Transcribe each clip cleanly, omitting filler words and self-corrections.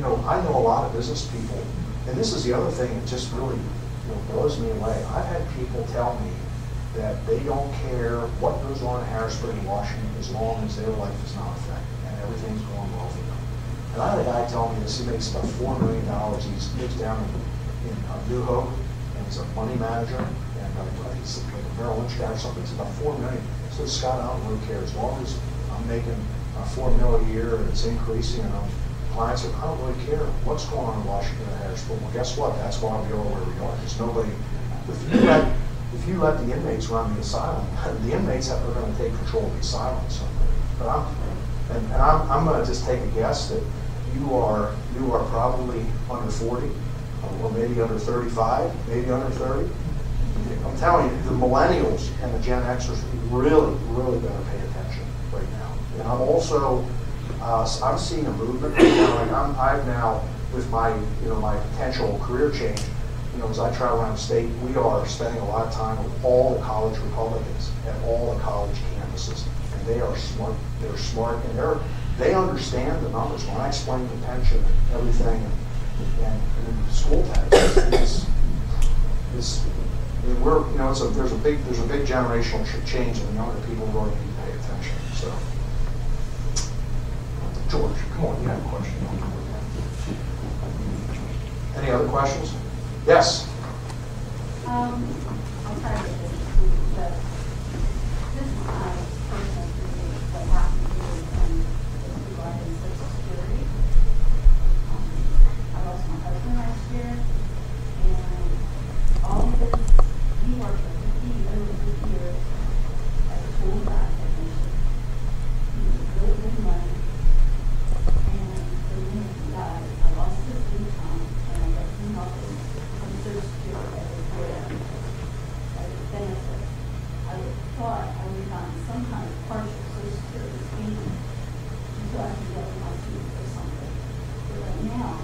I know a lot of business people, and this is the other thing that just really blows me away. I've had people tell me that they don't care what goes on in Harrisburg and Washington as long as their life is not affected and everything's going well for them. And I had a guy tell me this, he makes about $4 million. He lives down in New Hope, and he's a money manager, and I think he's like a Merrill Lynch guy or something. It's about $4 million. So Scott, I don't really care. As long as I'm making $4 million a year and it's increasing, and clients are, I don't really care what's going on in Washington and Harrisburg. Well, guess what? That's why we are where we are. There's nobody, if you let the inmates run the asylum, the inmates are going to take control of the asylum. So, but I'm going to just take a guess that you are probably under 40, or maybe under 35, maybe under 30. I'm telling you, the millennials and the Gen Xers really better pay attention right now. And I'm also, I'm seeing a movement right now. Like I've now, with my my potential career change, as I travel around the state, we are spending a lot of time with all the college Republicans at all the college campuses, and they are smart. They're smart, and they understand the numbers. When I explain the pension and everything, and school tax, we're there's a big generational change, and the younger people really need to pay attention. So, George, come on, you have a question. Any other questions? Yes. I'll try to get this, but this is my personal experience what happened to me regarding Social Security. I lost my husband last year, and all of this, he worked for 50 years as a school guy technician. He was really good money, and the minute he died, I lost his income, and I got nothing. Social Security as a benefit. I thought I would have gotten some kind of partial Social Security payment until I could get my feet or something. But right now,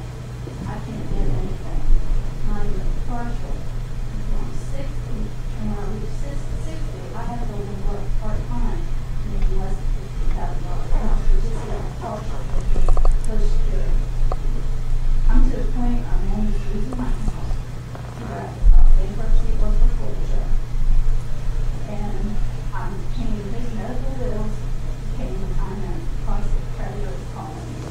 I can't get anything, not even partial, until I'm 60. And when I reach 60, I have to only work part-time, making less than $50,000 a month, which is a partial Social Security. I'm to the point I'm almost losing my house. Bankruptcy or foreclosure, and I'm paying his medical bills, paying retirement, constant creditors calling me.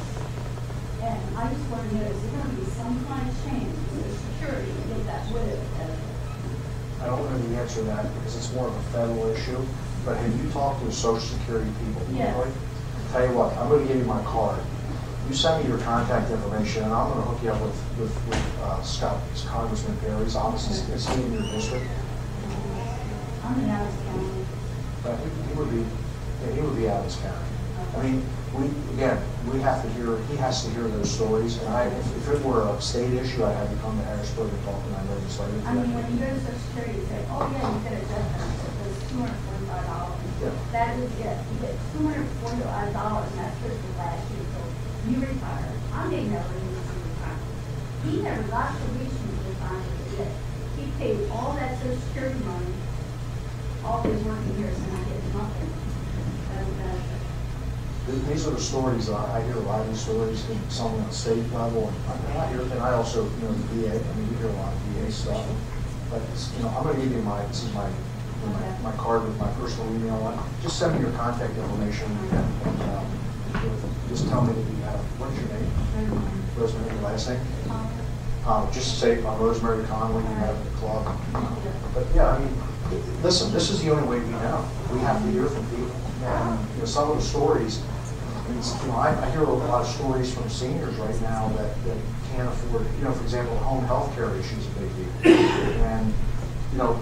And I just want to know, is there going to be some kind of change in Social Security to get that widow benefit? I don't know the answer to that because it's more of a federal issue. But have you talked to Social Security people? Yes. Tell you what, I'm going to give you my card. You send me your contact information, and I'm going to hook you up with Scott, Congressman Perry's office. Is he in your district? I'm in Adams County. He would be Adams County. I mean, we have to hear. He has to hear those stories. And if it were a state issue, I'd have you come to Harrisburg and talk to my legislator. I mean, when you go to Social Security, you say, "Oh yeah, you get a death benefit. It's $245." Yeah. That is it. You get $245, and that's just the last year. So you retire. I may never even see retirement. He never got to reach me retirement yet. He paid all that Social Security money, all his working years, and I get nothing as a benefit. These are the stories. I hear a lot of these stories, some on the state level, and I hear, and I also, the VA. I mean, we hear a lot of VA stuff. But I'm going to give you my card with my personal email on. Just send me your contact information, and just tell me that you have. What's your name? Rosemary. Your last name? Just say Rosemary Conley. You have the club. But yeah, I mean, listen. This is the only way we know. We have to hear from people. And some of the stories. I hear a lot of stories from seniors right now that can't afford. For example, home health care issue is a big deal. And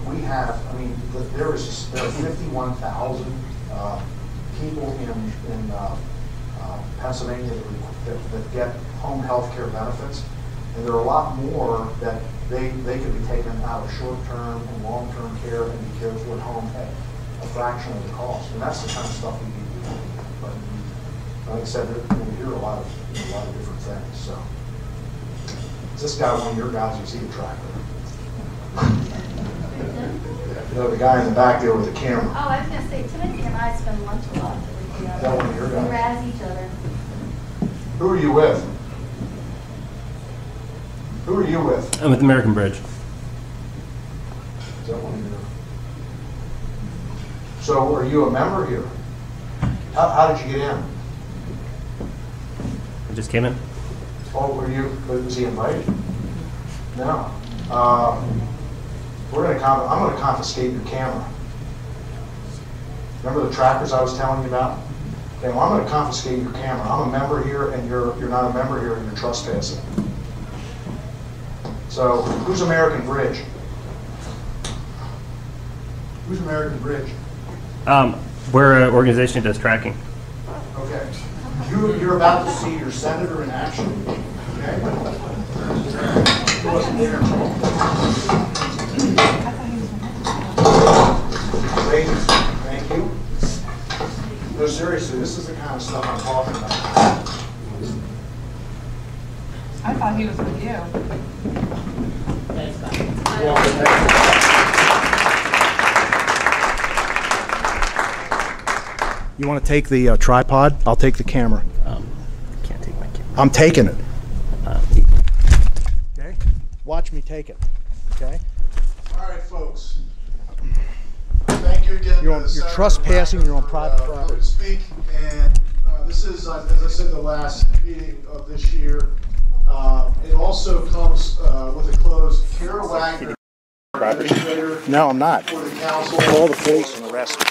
we have. I mean, there are 51,000 people in Pennsylvania that get home health care benefits, and there are a lot more that they could be taken out of short-term and long-term care and be cared for at home at a fraction of the cost. And that's the kind of stuff we need to do. But like I said, we hear a lot of different things. So is this guy one of your guys? You see the tractor? The guy in the back there with the camera. Oh, I was going to say, Timothy and I spend lunch a lot together. That one of your guys? We razz each other. Who are you with? you with? I'm with American Bridge. Is that one of your? So are you a member here? How did you get in? I just came in. Oh, was he invited? No. I'm going to confiscate your camera. Remember the trackers I was telling you about? Okay, well, I'm going to confiscate your camera. I'm a member here, and you're not a member here, and you're trespassing. So, who's American Bridge? Who's American Bridge? We're an organization that does tracking. Okay. You're about to see your senator in action. Okay. Who wasn't there? Thank you. No, seriously, this is the kind of stuff I'm talking about. I thought he was with you. You want to take the tripod? I'll take the camera. Can't take my camera. I'm taking it. Okay? Watch me take it. Okay? All right, folks. Thank you again. You're trespassing. You're on private property. To speak, and this is, as I said, the last meeting of this year. It also comes with a close. Kara Wagner, administrator No, I'm not. for the council. Call the police and arrest me.